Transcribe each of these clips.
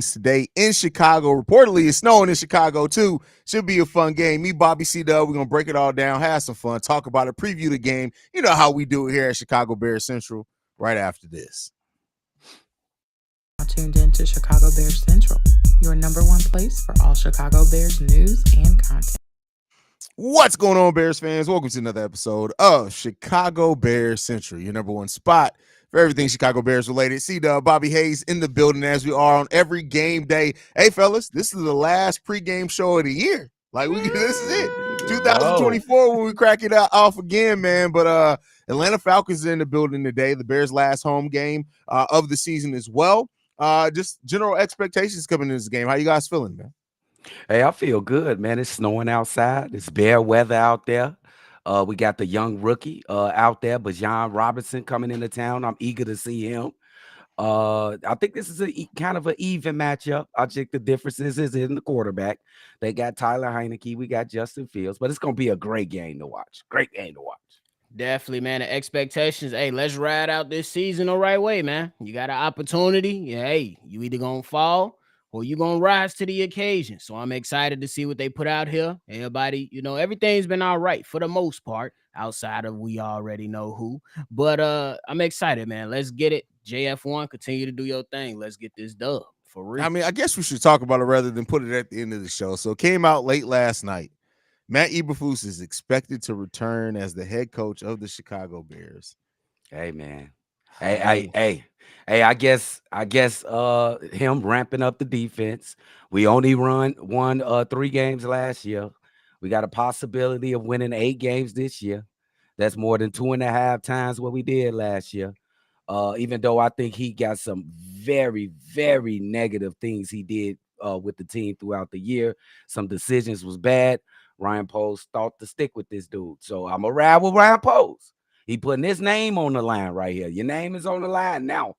today in Chicago. Reportedly, it's snowing in Chicago too. Should be a fun game. Me, Bobby C. Dub, we're gonna break it all down, have some fun, talk about it, preview the game. You know how we do it here at Chicago Bears Central. Right after this. Tuned in to Chicago Bears Central, your number one place for all Chicago Bears news and content. What's going on, Bears fans? Welcome to another episode of Chicago Bears Central, your number one spot for everything Chicago Bears related. C-Dub, Bobby Haize in the building as we are on every game day. Hey, fellas, this is the last pregame show of the year. This is it. 2024 when we crack it off again, man. But Atlanta Falcons are in the building today. The Bears' last home game of the season as well. Just general expectations coming into this game. How you guys feeling, man? Hey, I feel good, man. It's snowing outside. It's bear weather out there. We got the young rookie out there, Bajan Robinson, coming into town. I'm eager to see him. I think this is kind of an even matchup. I think the differences is in the quarterback. They got Tyler Heineke. We got Justin Fields. But it's going to be a great game to watch. Great game to watch. Definitely, man. The expectations, hey, let's ride out this season the right way, man. You got an opportunity. Yeah, hey, you either going to fall or you going to rise to the occasion. So I'm excited to see what they put out here. Everybody, everything's been all right for the most part, outside of we already know who. But I'm excited, man. Let's get it. JF1, continue to do your thing. Let's get this dub for real. I mean, I guess we should talk about it rather than put it at the end of the show. So it came out late last night. Matt Eberflus is expected to return as the head coach of the Chicago Bears. Hey, man. Hey, I guess him ramping up the defense. We only won 3 games last year. We got a possibility of winning 8 games this year. That's more than 2.5 times what we did last year. Even though I think he got some very, very negative things he did with the team throughout the year. Some decisions was bad. Ryan Poles thought to stick with this dude. So I'm going to ride with Ryan Poles. He putting his name on the line right here. Your name is on the line now.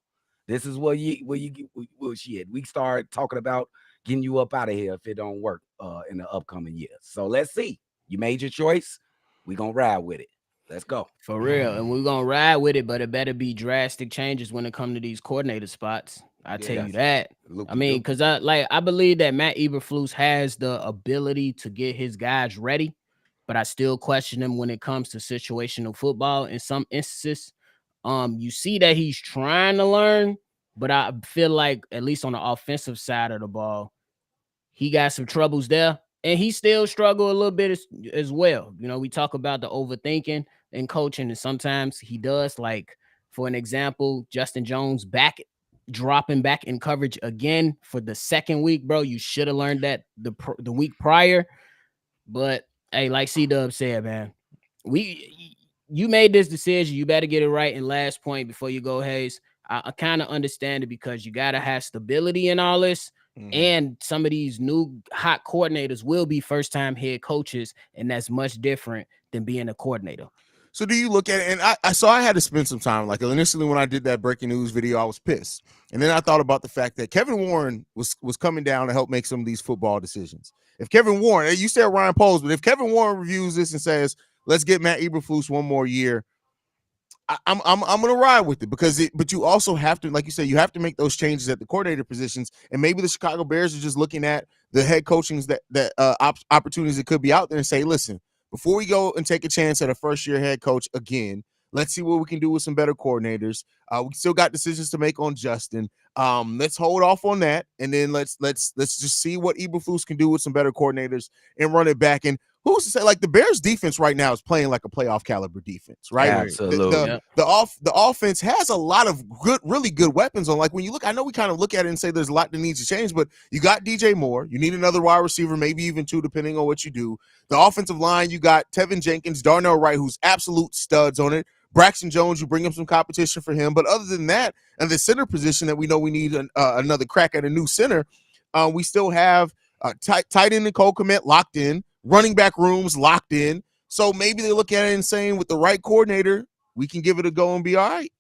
This is where shit. We start talking about getting you up out of here if it don't work in the upcoming years. So let's see. You made your choice. We going to ride with it. Let's go. For real. And we're going to ride with it, but it better be drastic changes when it comes to these coordinator spots. I tell you that. I mean, because I believe that Matt Eberflus has the ability to get his guys ready, but I still question him when it comes to situational football. In some instances, you see that he's trying to learn, but I feel like at least on the offensive side of the ball, he got some troubles there, and he still struggle a little bit as well. We talk about the overthinking in coaching, and sometimes he does. Like, for an example, Justin Jones dropping back in coverage again for the second week, bro. You should have learned that the week prior. But hey, like C-Dub said, man, you made this decision. You better get it right. And last point before you go, Haize, I kind of understand it because you got to have stability in all this. And some of these new hot coordinators will be first-time head coaches, and that's much different than being a coordinator. So do you look at it? And I had to spend some time. Like, initially when I did that breaking news video, I was pissed. And then I thought about the fact that Kevin Warren was coming down to help make some of these football decisions. If Kevin Warren, you said Ryan Poles, but if Kevin Warren reviews this and says, let's get Matt Eberflus one more year, I'm gonna ride with it but you also have to, like you said, you have to make those changes at the coordinator positions, and maybe the Chicago Bears are just looking at the head coachings that opportunities that could be out there and say, listen, before we go and take a chance at a first-year head coach again, let's see what we can do with some better coordinators. We still got decisions to make on Justin. Let's hold off on that, and then let's just see what Eberflus can do with some better coordinators and run it back. And who's to say, like, the Bears defense right now is playing like a playoff caliber defense, right? Absolutely. The offense has a lot of really good weapons on. Like, when you look, I know we kind of look at it and say there's a lot that needs to change, but you got DJ Moore. You need another wide receiver, maybe even 2, depending on what you do. The offensive line, you got Tevin Jenkins, Darnell Wright, who's absolute studs on it. Braxton Jones, you bring him some competition for him. But other than that, and the center position that we know we need another crack at a new center, we still have tight end Nicole Kmet locked in, running back rooms locked in. So maybe they look at it and saying, with the right coordinator, we can give it a go and be all right.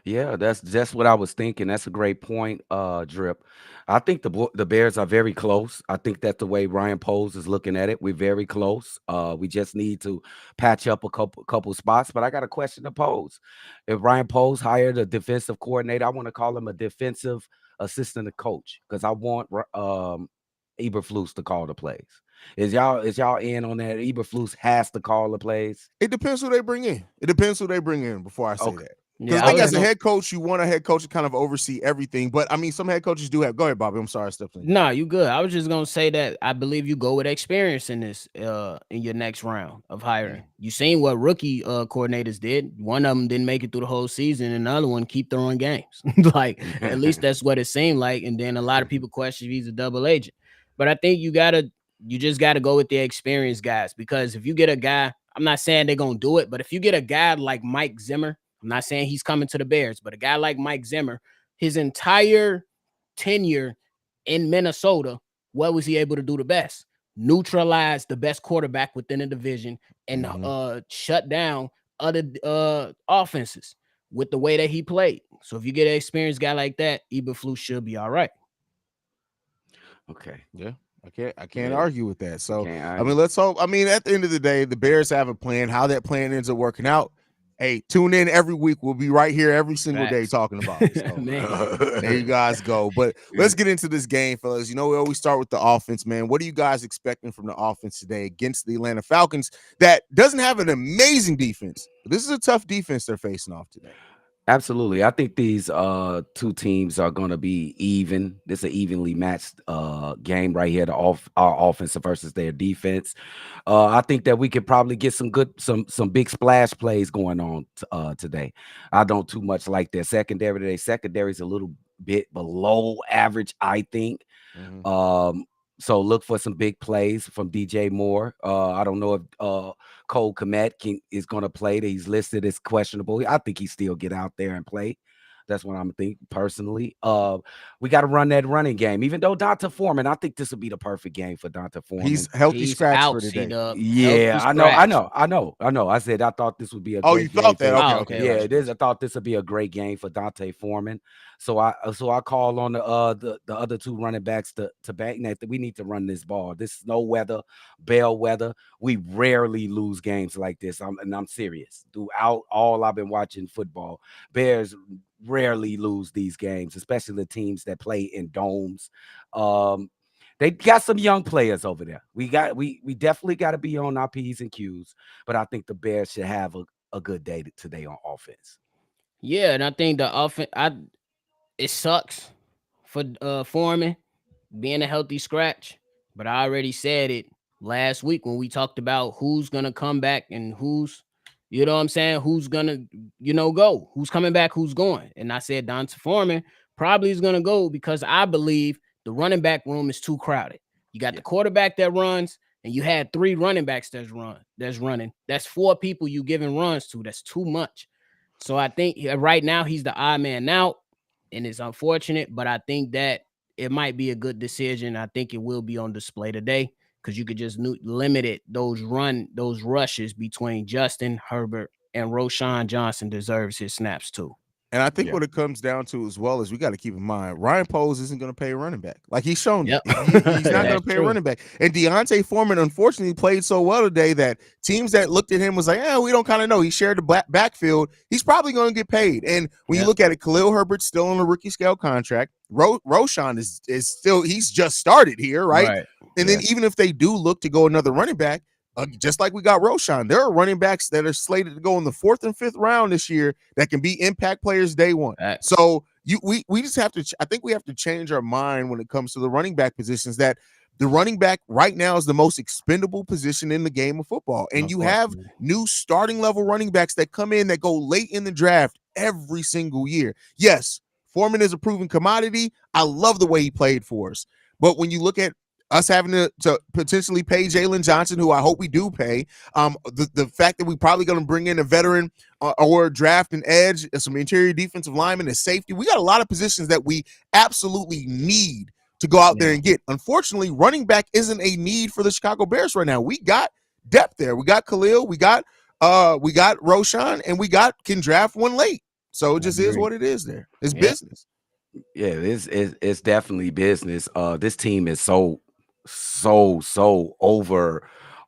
Yeah, that's what I was thinking. That's a great point, Drip. I think the Bears are very close. I think that's the way Ryan Poles is looking at it. We're very close. We just need to patch up a couple spots. But I got a question to pose. If Ryan Poles hired a defensive coordinator, I want to call him a defensive assistant to coach because I want Eberflus to call the plays. Is y'all in on that? Eberflus has to call the plays. It depends who they bring in. It depends who they bring in before I say that. Because Yeah, as a head coach, you want a head coach to kind of oversee everything. But I mean, some head coaches do have. Go ahead, Bobby. I'm sorry, I stepped in. No, you good. I was just gonna say that I believe you go with experience in this in your next round of hiring. You seen what rookie coordinators did. One of them didn't make it through the whole season, and another one keep throwing games. Like at least that's what it seemed like. And then a lot of people question if he's a double agent. But I think you just gotta go with the experienced guys, because if you get a guy, I'm not saying they're gonna do it, but if you get a guy like Mike Zimmer, I'm not saying he's coming to the Bears, but a guy like Mike Zimmer, his entire tenure in Minnesota, what was he able to do the best? Neutralize the best quarterback within the division and shut down other offenses with the way that he played. So if you get an experienced guy like that, Eberflus should be all right. Okay. Yeah. I can't argue with that. So I mean, let's hope. I mean, at the end of the day, the Bears have a plan. How that plan ends up working out, hey, tune in every week. We'll be right here every single day talking about it. So, there you guys go. But let's get into this game, fellas. You know, we always start with the offense, man. What are you guys expecting from the offense today against the Atlanta Falcons that doesn't have an amazing defense? But this is a tough defense they're facing off today. Absolutely. I think these two teams are going to be even. This is an evenly matched game right here, our offense versus their defense. I think that we could probably get some big splash plays going on today. I don't too much like their secondary today. Secondary is a little bit below average, I think. So look for some big plays from DJ Moore. I don't know if Cole Kmet is going to play. He's listed as questionable. I think he still get out there and play. That's what I'm thinking personally. We got to run that running game. Even though Donta Foreman, I think this would be the perfect game for Donta Foreman. He's healthy scratch for today. Yeah, I know. I said I thought this would be a great game. You thought that? Okay. Yeah, it is. I thought this would be a great game for Donta Foreman. So I call on the other two running backs to back that we need to run this ball. This snow weather, bellwether. We rarely lose games like this. I'm serious. Throughout all I've been watching football, Bears rarely lose these games, especially the teams that play in domes. They got some young players over there. We definitely got to be on our P's and Q's, but I think the Bears should have a good day today on offense. Yeah, and I think the offense, it sucks for Foreman being a healthy scratch, but I already said it last week when we talked about who's gonna come back and who's, you know what I'm saying, who's gonna, go, who's coming back, who's going. And I said Donta Foreman probably is gonna go because I believe the running back room is too crowded. You got the quarterback that runs, and you had 3 running backs that's running. That's 4 people you giving runs to. That's too much. So I think right now he's the odd man out, and it's unfortunate, but I think that it might be a good decision. I think it will be on display today because you could just limit it. Those rushes between Justin Herbert and Roschon Johnson deserves his snaps too. And I think what it comes down to as well is we got to keep in mind Ryan Poles isn't going to pay a running back. Like he's shown he's not going to pay a running back. And Donta Foreman unfortunately played so well today that teams that looked at him was like, we don't kind of know. He shared the backfield. He's probably going to get paid. And when you look at it, Khalil Herbert's still on a rookie scale contract. Roschon is still, he's just started here, right? And then even if they do look to go another running back, just like we got Roschon, there are running backs that are slated to go in the 4th and 5th round this year that can be impact players day one. So we just have to, I think we have to change our mind when it comes to the running back positions, that the running back right now is the most expendable position in the game of football. And you have new starting level running backs that come in that go late in the draft every single year. Yes, Foreman is a proven commodity. I love the way he played for us. But when you look at us having to potentially pay Jalen Johnson, who I hope we do pay, the fact that we probably going to bring in a veteran or draft an edge, some interior defensive lineman, a safety. We got a lot of positions that we absolutely need to go out there and get. Unfortunately, running back isn't a need for the Chicago Bears right now. We got depth there. We got Khalil, we got Roschon, and we can draft one late. So it just is what it is there. It's business. Yeah, it's definitely business. This team is so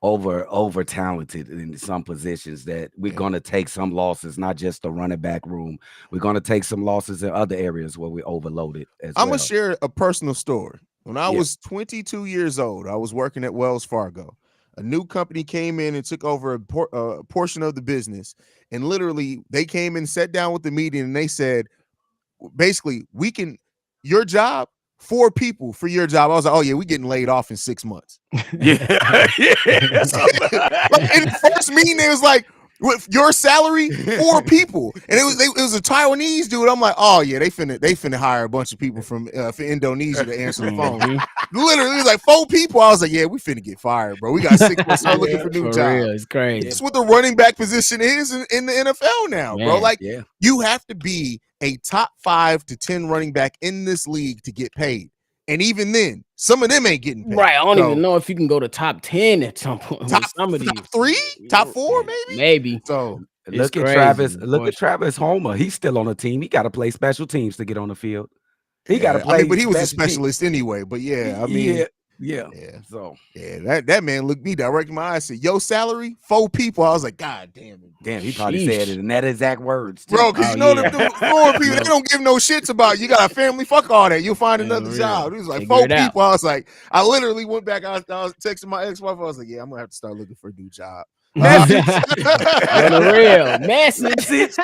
over talented in some positions that we're going to take some losses, not just the running back room. We're going to take some losses in other areas where we overloaded as well. I'm going to share a personal story. When I was 22 years old, I was working at Wells Fargo. A new company came in and took over a portion of the business. And literally, they came and sat down with the meeting and they said, basically, your job, 4 people for your job. I was like, oh, yeah, we're getting laid off in 6 months. Yeah. Like, in the first meeting, it was like, with your salary, 4 people, and it was a Taiwanese dude. I'm like, oh yeah, they finna hire a bunch of people from Indonesia to answer the phone. Literally, it was like 4 people. I was like, yeah, we finna get fired, bro. We got 6 months. Start looking for new jobs. Real, it's crazy. That's what the running back position is in the NFL now, bro. Like, you have to be a top 5 to 10 running back in this league to get paid. And even then, some of them ain't getting paid. Right. I don't even know if you can go to top 10 at some point. Top 3, top 4, maybe. So look at Travis Homer. He's still on the team. He got to play special teams to get on the field. He got to play. But he was a specialist anyway. But So that man looked me direct in my eyes. Said, "Yo, salary 4 people." I was like, "God damn it!" Damn, he probably said it in that exact words, too. Bro. Because the 4 people, they don't give no shits about you. Got a family, fuck all that. You'll find another job. It was like 4 people. I was like, I literally went back. I was texting my ex-wife. I was like, "Yeah, I'm gonna have to start looking for a new job." Message. The real message.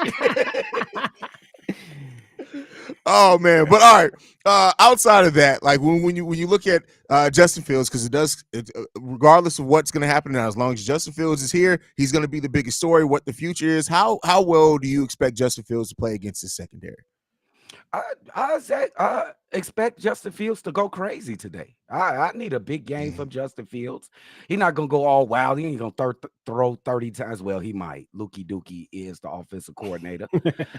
Oh man, but all right. Outside of that, like when you look at Justin Fields, because regardless of what's going to happen now, as long as Justin Fields is here, he's going to be the biggest story. What the future is, how well do you expect Justin Fields to play against his secondary? I expect Justin Fields to go crazy today. I need a big game from Justin Fields. He's not going to go all wild. He ain't going to throw 30 times. Well, he might. Lukey Dookie is the offensive coordinator.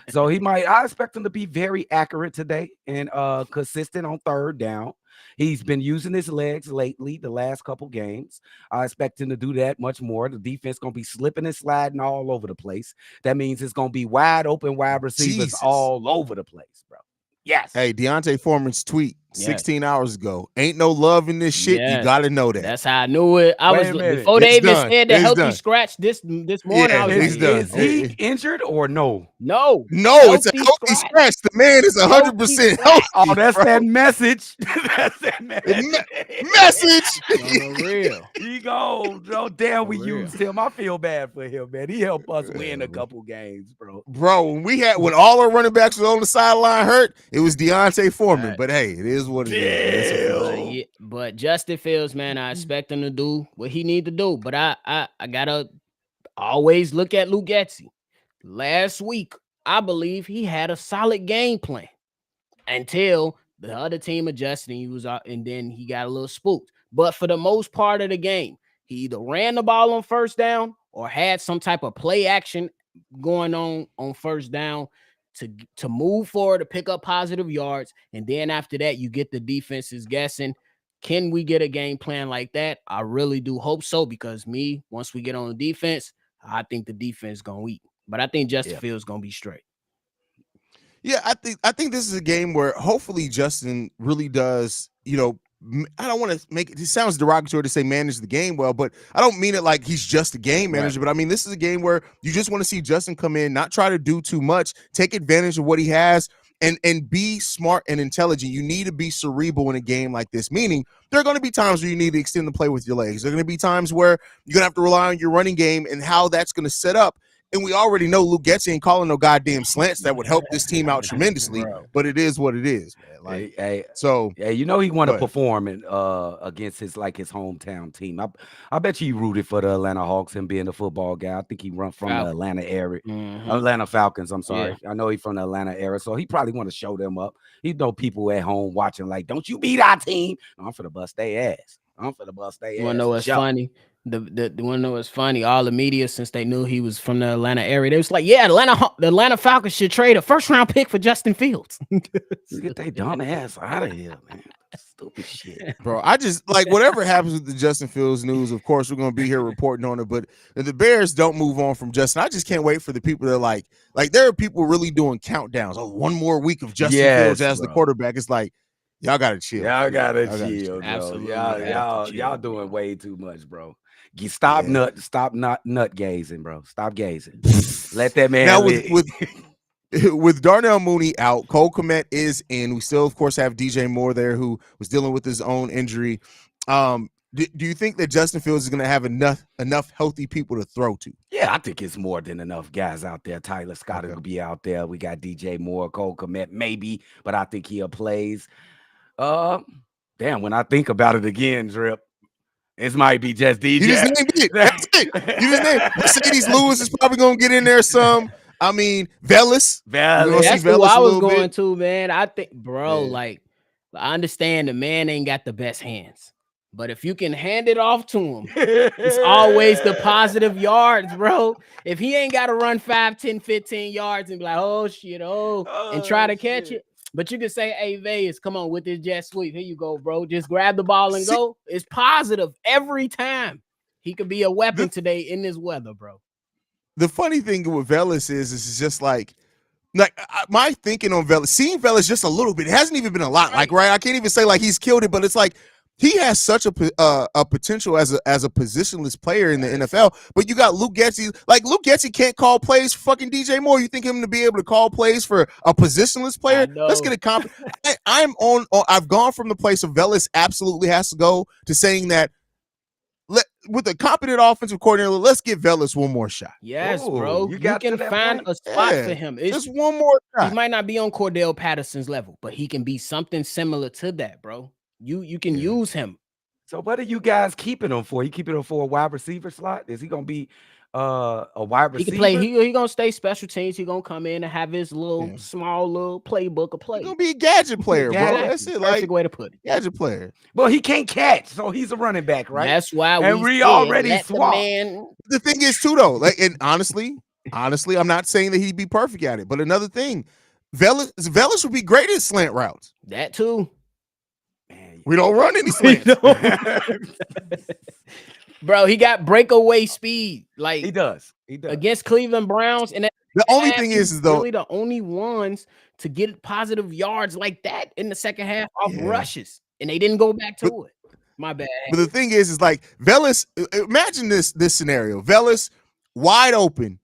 So he might. I expect him to be very accurate today and consistent on 3rd down. He's been using his legs lately, the last couple games. I expect him to do that much more. The defense going to be slipping and sliding all over the place. That means it's going to be wide open wide receivers all over the place, bro. Yes. Hey, Deontay Foreman's tweet 16 hours ago. Ain't no love in this shit. You got to know that. That's how I knew it. Before they even said the healthy scratch this morning. I was like, is he injured or no? No, it's a healthy scratch. The man is 100% healthy. Oh, that's that message. That's that message. Real. He goes. Oh, damn, we used him. I feel bad for him, man. He helped us win a couple games, bro. Bro, when all our running backs was on the sideline hurt, it was Deontay Foreman. But hey, it is what it is. But Justin Fields, man, I expect him to do what he need to do. But I gotta always look at Luke Getsy. Last week, I believe he had a solid game plan until the other team adjusted and he was out, and then he got a little spooked. But for the most part of the game, he either ran the ball on 1st down or had some type of play action going on 1st down to move forward, to pick up positive yards. And then after that, you get the defenses guessing. Can we get a game plan like that? I really do hope so, because once we get on the defense, I think the defense going to eat. But I think Justin Fields going to be straight. Yeah, I think this is a game where hopefully Justin really does, I don't want to make it sounds derogatory to say manage the game well, but I don't mean it like he's just a game manager. But I mean, this is a game where you just want to see Justin come in, not try to do too much, take advantage of what he has, and be smart and intelligent. You need to be cerebral in a game like this, meaning there are going to be times where you need to extend the play with your legs. There are going to be times where you're going to have to rely on your running game and how that's going to set up. And we already know Luke Getsy ain't calling no goddamn slants that would help this team out tremendously, but it is what it is, man. Like, he want to perform against his hometown team. I bet you he rooted for the Atlanta Hawks, him being a football guy. I think he run from the Atlanta area, Atlanta Falcons. I'm sorry, I know he's from the Atlanta area, so he probably want to show them up. He know people at home watching, like, don't you beat our team? No, I'm for the bust their ass. You want to know what's funny? The one that was funny, all the media, since they knew he was from the Atlanta area, they was like, yeah, the Atlanta Falcons should trade a 1st-round pick for Justin Fields. Get their dumb ass out of here, man. Stupid shit. Bro, I just, like, whatever happens with the Justin Fields news, of course, we're going to be here reporting on it, but if the Bears don't move on from Justin, I just can't wait for the people that are like there are people really doing countdowns. Oh, one more week of Justin Fields as the quarterback. It's like, Y'all gotta chill. Y'all gotta chill, bro. Absolutely Y'all doing way too much, bro. Stop nut gazing, bro. Stop gazing. Let that man now live. with Darnell Mooney out, Cole Kmet is in. We still, of course, have DJ Moore there, who was dealing with his own injury. Do you think that Justin Fields is going to have enough healthy people to throw to? Yeah, I think it's more than enough guys out there. Tyler Scott will be out there. We got DJ Moore, Cole Kmet, maybe, but I think he plays. Damn, when I think about it again, Drip, it might be just DJ. You just named it. That's it. You just named Mercedes Lewis is probably going to get in there some. I mean, Velas. That's who I was going to, man. I think, bro, like, I understand the man ain't got the best hands. But if you can hand it off to him, it's always the positive yards, bro. If he ain't got to run 5, 10, 15 yards and be like, oh, shit, and try to catch it. But you can say, hey, Vegas, come on with this jet sweep. Here you go, bro. Just grab the ball and go. It's positive every time. He could be a weapon today in this weather, bro. The funny thing with Velas is it's just like my thinking on Velas, seeing Velas just a little bit. It hasn't even been a lot. Like, right? I can't even say like he's killed it, but it's like he has such a potential as a positionless player in the NFL. But you got Luke Getsy. Like, Luke Getsy can't call plays for fucking DJ Moore. You think him to be able to call plays for a positionless player? Let's get a comp. I've gone from the place of Velas absolutely has to go to saying that with a competent offensive coordinator, let's give Velas one more shot. Yes, bro. You can find a spot for him. It's just one more shot. He might not be on Cordell Patterson's level, but he can be something similar to that, bro. You can use him. So what are you guys keeping him for? You keeping him for a wide receiver slot? Is he gonna be a wide receiver? He can play. He gonna stay special teams. He gonna come in and have his little small little playbook of play. He's gonna be a gadget player, bro. That's it. Perfect way to put it. Gadget player. Well, he can't catch, so he's a running back, right? That's why we already swapped. The thing is too, though, like, and honestly, I'm not saying that he'd be perfect at it, but another thing, Velas would be great at slant routes. That too. Man, we don't run any slants. Bro, he got breakaway speed. Like he does. Against Cleveland Browns. And the only thing is though, really the only ones to get positive yards like that in the second half off rushes. And they didn't go back to it. My bad. But the thing is like Velas, imagine this scenario. Velas wide open.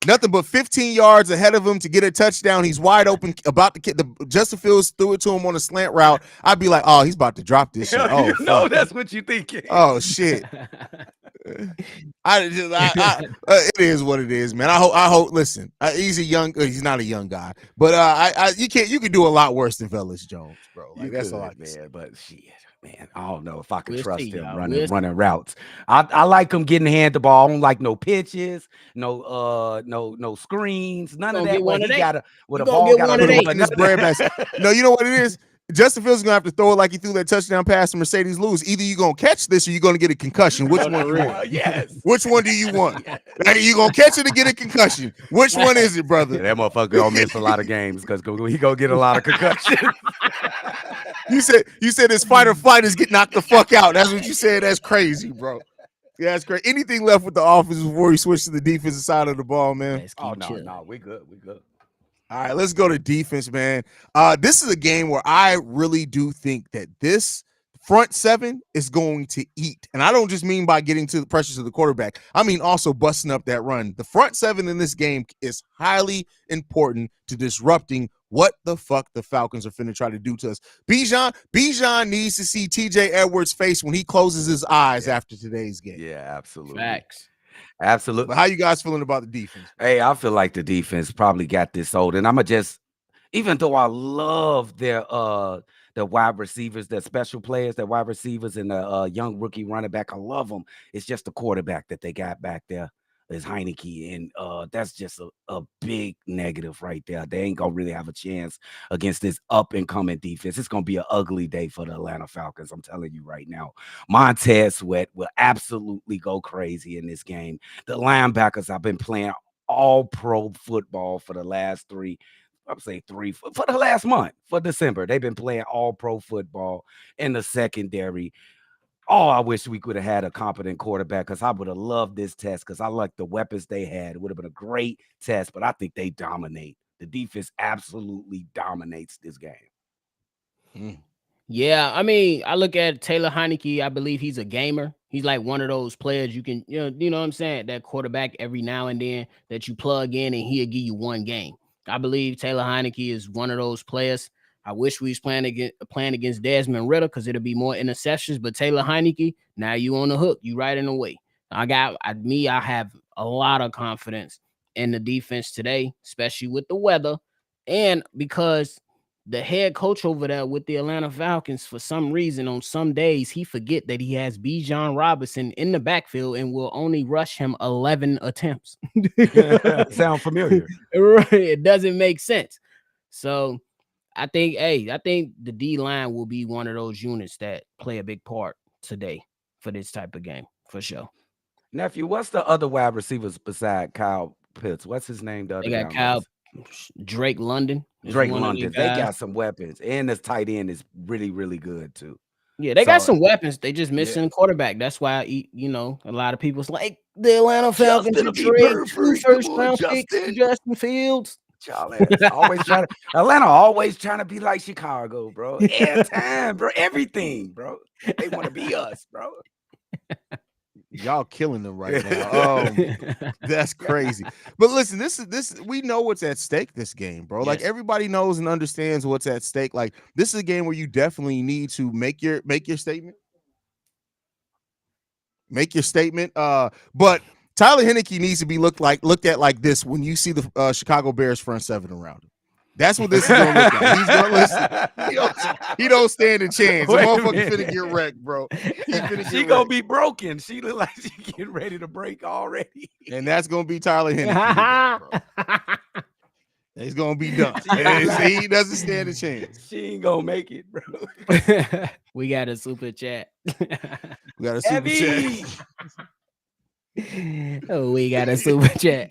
Nothing but 15 yards ahead of him to get a touchdown. He's wide open, about to get Justin Fields threw it to him on a slant route. I'd be like, oh, he's about to drop this shit. Oh, no, that's what you thinking. Oh shit. It is what it is, man. I hope. Listen, he's not a young guy, but you can do a lot worse than Velas Jones, bro. Like, that's all I can say. But shit. Man, I don't know if I can trust him running routes. I like him getting hand the ball. I don't like no pitches, no screens, none of that. He got with a ball, got to put his bread back. No, you know what it is? Justin Fields is gonna have to throw it like he threw that touchdown pass to Mercedes Lewis. Either you're gonna catch this or you're gonna get a concussion. Which one do you want? Yes. Which one do you want? Like, you gonna catch it or get a concussion? Which one is it, brother? That motherfucker gonna miss a lot of games because he gonna get a lot of concussions. You said his fight or flight is get knocked the fuck out. That's what you said. That's crazy, bro. Yeah, that's great. Anything left with the offense before you switch to the defensive side of the ball, man? No, we good. All right, let's go to defense, man. This is a game where I really do think that this front seven is going to eat. And I don't just mean by getting to the pressure to the quarterback. I mean also busting up that run. The front seven in this game is highly important to disrupting what the fuck the Falcons are finna try to do to us. Bijan needs to see TJ Edwards' face when he closes his eyes after today's game. Yeah, absolutely. Facts. Absolutely. But how you guys feeling about the defense? Hey, I feel like the defense probably got this old. And I'm going to just, even though I love their wide receivers, their special players, their wide receivers, and the young rookie running back, I love them. It's just the quarterback that they got back there is Heineke. And that's just a big negative right there. They ain't going to really have a chance against this up-and-coming defense. It's going to be an ugly day for the Atlanta Falcons. I'm telling you right now. Montez Sweat will absolutely go crazy in this game. The linebackers have been playing all-pro football for the last for the last month, for December. They've been playing all-pro football in the secondary. Oh, I wish we could have had a competent quarterback because I would have loved this test because I like the weapons they had. It would have been a great test, but I think they dominate. The defense absolutely dominates this game. Yeah, I mean, I look at Taylor Heineke. I believe he's a gamer. He's like one of those players you can, you know what I'm saying? That quarterback every now and then that you plug in and he'll give you one game. I believe Taylor Heineke is one of those players. I wish we was playing against Desmond Ritter because it'll be more interceptions. But Taylor Heineke, now you on the hook. You right in the way. I have a lot of confidence in the defense today, especially with the weather, and because the head coach over there with the Atlanta Falcons, for some reason, on some days, he forget that he has Bijan Robinson in the backfield and will only rush him 11 attempts. Sound familiar? Right. It doesn't make sense. So I think the D line will be one of those units that play a big part today for this type of game, for sure. Nephew, what's the other wide receivers beside Kyle Pitts? What's his name? The other They guy got on Kyle this? Drake London. Drake London. They got some weapons, and this tight end is really, really good too. Yeah, they got some weapons. They just missing a quarterback. That's why, a lot of people's like the Atlanta Falcons should trade 2 first-round picks to Justin Fields. Atlanta always trying to be like Chicago, bro. Every time, bro. Everything, bro. They want to be us, bro. Y'all killing them right now. That's crazy. But listen, this we know what's at stake this game, bro. Yes. Like everybody knows and understands what's at stake. Like this is a game where you definitely need to make your statement. Make your statement. But Tyler Heineke needs to be looked at like this when you see the Chicago Bears front seven around him. That's what this is gonna look like. He's gonna listen. He don't stand a chance. The motherfucker finna get wrecked, bro. She gonna be broken. She look like she getting ready to break already. And that's gonna be Tyler Heineke, bro. He's gonna be done. He doesn't stand a chance. She ain't gonna make it, bro. We got a super chat. We got a super chat. Oh, we got a super chat.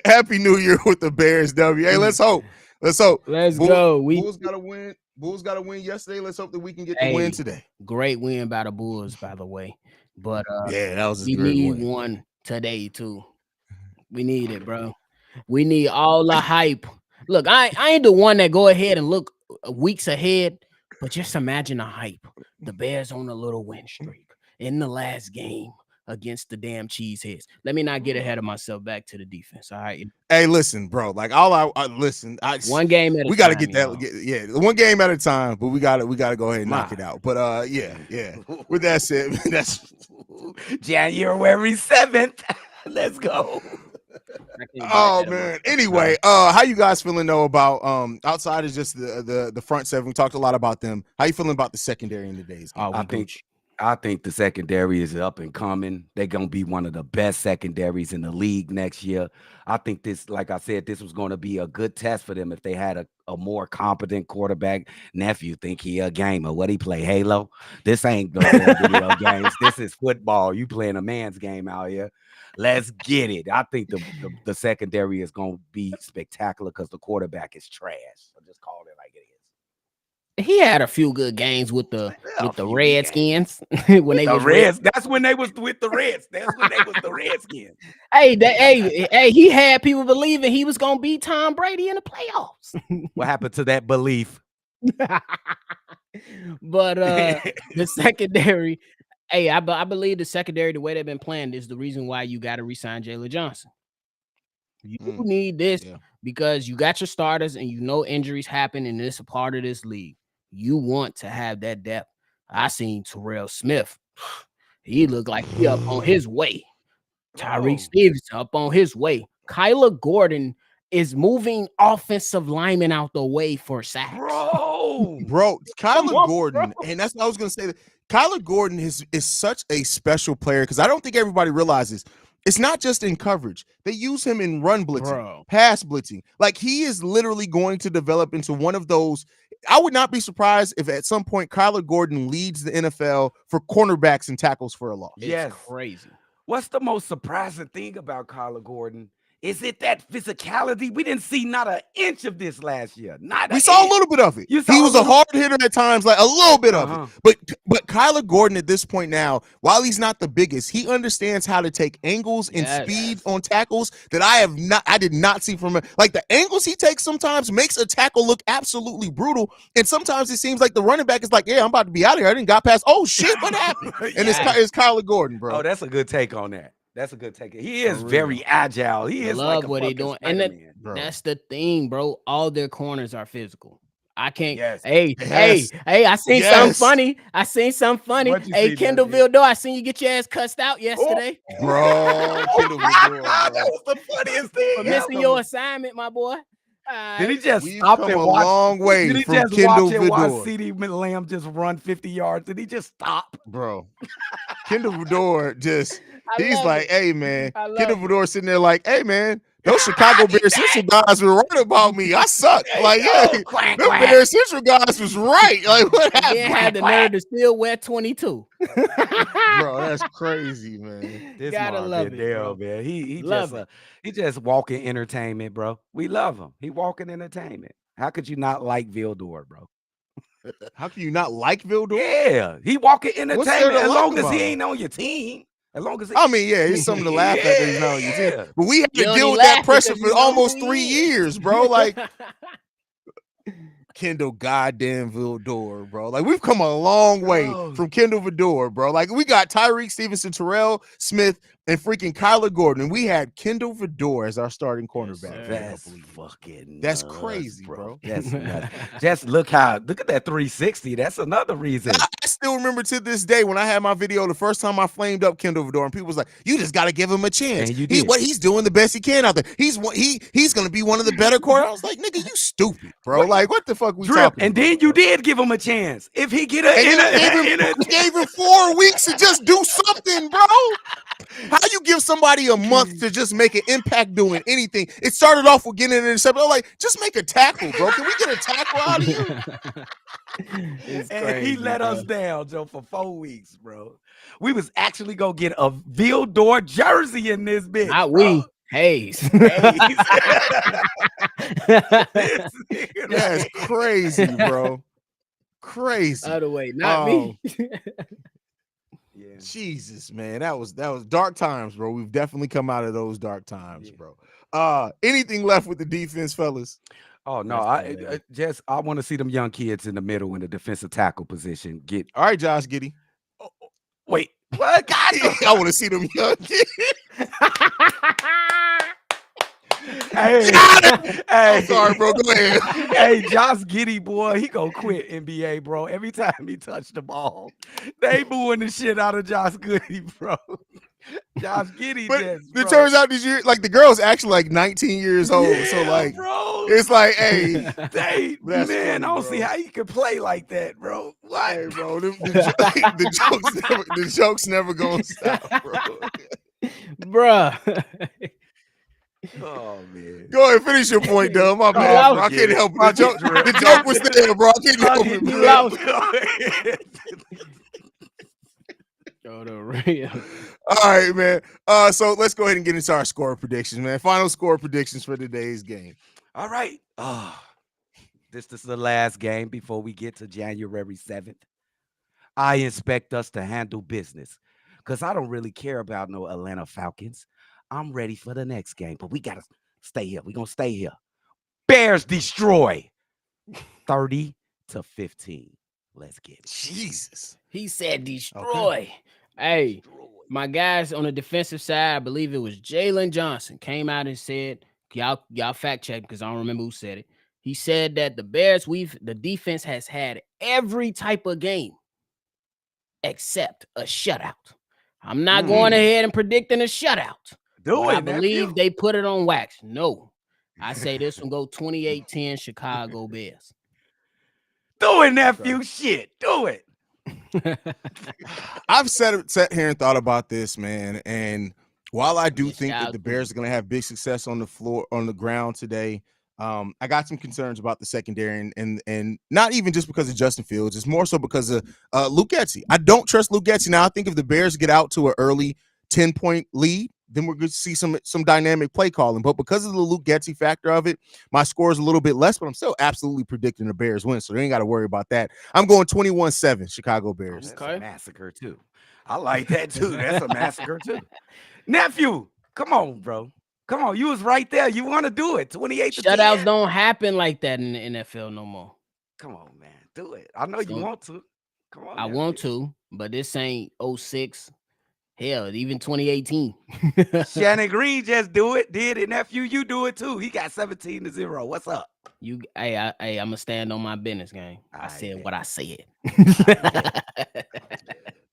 Happy New Year with the Bears W. Hey, let's hope. Let's go. Bulls got to win. Bulls got to win yesterday. Let's hope that we can get the win today. Great win by the Bulls, by the way. But that was we great need one today too. We need it, bro. We need all the hype. Look, I ain't the one that go ahead and look weeks ahead, but just imagine the hype. The Bears on a little win streak in the last game against the damn Cheeseheads. Let me not get ahead of myself. Back to the defense. All right. Hey, listen, bro. Like I listen. One game at a time. We got to get that. One game at a time. But we got to go ahead and knock it out. But yeah. With that said, that's January 7th. Let's go. Oh man. Anyway, how you guys feeling though about outside of just the front seven? We talked a lot about them. How you feeling about the secondary in today's game? I think the secondary is up and coming. They're going to be one of the best secondaries in the league next year. I think this, like I said, this was going to be a good test for them if they had a more competent quarterback. Nephew think he a gamer. What he play, Halo? This ain't no video games. This is football. You playing a man's game out here. Let's get it. I think the secondary is going to be spectacular because the quarterback is trash. I'm just calling it like it is. He had a few good games with the Redskins when they was Reds. That's when they was with the Reds. That's when they was the Redskins. Hey, he had people believing he was gonna beat Tom Brady in the playoffs. What happened to that belief? But the secondary, I believe the secondary, the way they've been playing, is the reason why you got to resign Jalen Johnson. You need this because you got your starters and you know injuries happen and it's a part of this league. You want to have that depth. I seen Terrell Smith. He looked like he up on his way. Tyreek Stevenson up on his way. Kyler Gordon is moving offensive linemen out the way for sacks. Bro, Kyler Gordon, and that's what I was going to say. Kyler Gordon is such a special player because I don't think everybody realizes it's not just in coverage. They use him in run blitzing, pass blitzing. Like he is literally going to develop into one of those. I would not be surprised if at some point Kyler Gordon leads the NFL for cornerbacks and tackles for a loss. Yes. It's crazy. What's the most surprising thing about Kyler Gordon Is it that physicality? We didn't see not an inch of this last year. We saw a little bit of it. He was a hard hitter at times, like a little bit of it. But Kyler Gordon at this point now, while he's not the biggest, he understands how to take angles and speed on tackles that I did not see from him. Like the angles he takes sometimes makes a tackle look absolutely brutal. And sometimes it seems like the running back is like, yeah, I'm about to be out of here. I didn't got past. Oh shit, what happened? And it's Kyler Gordon, bro. Oh, that's a good take on that. That's a good take. He is very agile. He is love like what he's doing. And that's the thing, bro. All their corners are physical. I can't. Hey, I seen something funny. Hey, Kendall Vildor, I seen you get your ass cussed out yesterday. Bro, Kendall Vildor, that was the funniest thing. For missing your assignment, my boy. Did he just stop and watch? Long way did he from just Kendall watch and watch Vildor. CeeDee Lamb just run 50 yards? Did he just stop? Bro, Kendall Vildor just, he's like, hey, man. Kendall Vildor sitting there like, hey, man, those Chicago Bears Central guys were right about me. I suck. Like, the Bears Central guys was right. Like, what happened? He had the nerve to still wear 22. Bro, that's crazy, man. This gotta love it, bro. Man. He just walking entertainment, bro. We love him. He walking entertainment. How could you not like Vildor, bro? How can you not like Vildor? Yeah, he walking entertainment as long as he ain't on your team. As long as it's something to laugh at that he's not on your team. But we had to deal with that pressure for almost 3 years, bro. Like Kendall goddamn Vildor, bro. Like we've come a long way from Kendall Vildor, bro. Like we got Tyreek Stevenson, Terrell Smith, and freaking Kyler Gordon. And we had Kendall Vildor as our starting cornerback. That's crazy, bro. That's nuts. Just look at that 360. That's another reason. I still remember to this day when I had my video the first time I flamed up Kendall Vildor, and people was like, "You just got to give him a chance. He's doing the best he can out there. He's gonna be one of the better corners." I was like, "Nigga, you stupid, bro. Like, what the fuck we talking?" And then you did give him a chance. If he get gave him 4 weeks to just do something, bro. How you give somebody a month to just make an impact doing anything? It started off with getting an interception. I'm like, just make a tackle, bro. Can we get a tackle out of you? And he let us down, Joe, for 4 weeks, bro. We was actually gonna get a Vildor jersey in this bitch. Not we. Haize. That's crazy, bro. Crazy. By the way, not me. Yeah. Jesus, man, that was dark times, bro. We've definitely come out of those dark times, bro. Anything left with the defense, fellas? Oh no, I want to see them young kids in the middle in the defensive tackle position get. All right, Josh Giddey. Wait, what? God, I want to see them young kids. Hey, I'm sorry, bro. Go ahead. Hey, Josh Giddey, boy, he gonna quit NBA, bro. Every time he touched the ball, they booing the shit out of Josh Giddey, bro. Josh Giddey, it turns out this year, like the girl's actually like 19 years old. So like, bro, it's like, hey, man, funny, I don't see how you can play like that, bro. What, hey, bro? The jokes never gonna stop, bro. Bruh. Oh man, go ahead, finish your point, Dub. My bad, bro. I can't help it. The joke was there, bro. I can't help it. All right, man. So let's go ahead and get into our score predictions, man. Final score predictions for today's game. All right. This is the last game before we get to January 7th. I expect us to handle business because I don't really care about no Atlanta Falcons. I'm ready for the next game, but we got to stay here. We're going to stay here. Bears destroy 30-15. Let's get it. Jesus. He said destroy. Okay. Hey, my guys on the defensive side, I believe it was Jalen Johnson, came out and said, y'all fact check because I don't remember who said it. He said that the defense has had every type of game except a shutout. I'm not going ahead and predicting a shutout. I believe they put it on wax. No. I say this one go 28-10 Chicago Bears. Do it, nephew. Shit. Do it. I've sat here and thought about this, man. And while I do think that the Bears are going to have big success on the ground today, I got some concerns about the secondary and not even just because of Justin Fields. It's more so because of Luke Getsy. I don't trust Luke Getsy. Now, I think if the Bears get out to an early 10-point lead, then we're going to see some dynamic play calling. But because of the Luke Getsy factor of it, my score is a little bit less, but I'm still absolutely predicting the Bears win, so they ain't got to worry about that. I'm going 21-7 Chicago Bears. That's a massacre too. I like that too. That's a massacre too. Nephew, come on, bro. Come on, you was right there. You want to do it. 28 to 10. Shutouts don't happen like that in the NFL no more. Come on, man. Do it. I know you want to. Come on. I want to, but this ain't 06. Hell, even 2018. Shannon Green just did it. Nephew, you do it too. He got 17-0. What's up? Hey, I'm gonna stand on my business, gang. I said what I said.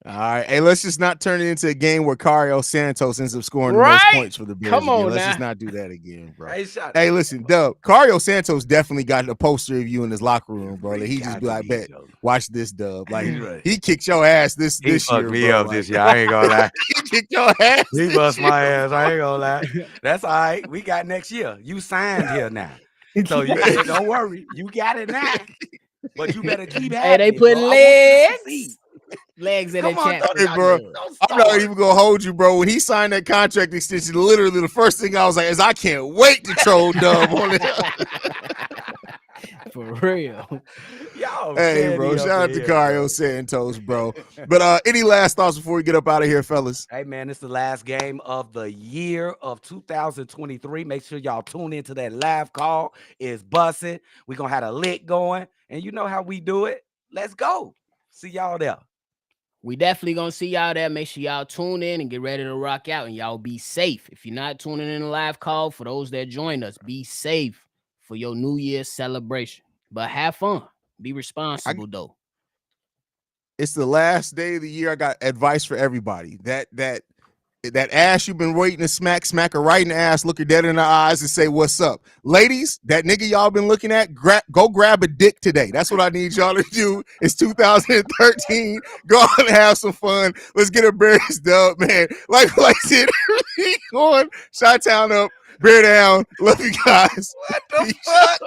All right. Hey, let's just not turn it into a game where Cario Santos ends up scoring the most points for the Bears. Come on, let's now. just not do that again, bro. Hey, listen, Dub. Cario Santos definitely got a poster of you in his locker room, bro. That he just be like, "Bet, watch this, Dub." Like he kicked your ass this year. He fucked me bro. up this year. I ain't gonna lie. He kicked your ass. He bust my ass. I ain't gonna lie. That's all right. We got next year. You signed here now, so you don't worry. You got it now. But you better keep having. Hey, they put legs in the chat, bro. I'm not even gonna hold you, bro. When he signed that contract extension, literally the first thing I was like is, I can't wait to troll Dub on it. For real. Yo, hey, bro. Shout out to Cario Santos, bro. But any last thoughts before we get up out of here, fellas? Hey, man, it's the last game of the year of 2023. Make sure y'all tune into that live call. It's bussing. We're gonna have a lick going, and you know how we do it. Let's go. See y'all there. We definitely gonna see y'all there. Make sure y'all tune in and get ready to rock out, and y'all be safe. If you're not tuning in a live call, for those that joined us, be safe for your New Year's celebration. But have fun. Be responsible, though. It's the last day of the year. I got advice for everybody. That ass you've been waiting to smack her right in the ass, look her dead in the eyes and say, "What's up?" Ladies, that nigga y'all been looking at, go grab a dick today. That's what I need y'all to do. It's 2013. Go out and have some fun. Let's get a Bears dub, man. Like said, going Chi-Town up, bear down. Love you guys. What the fuck?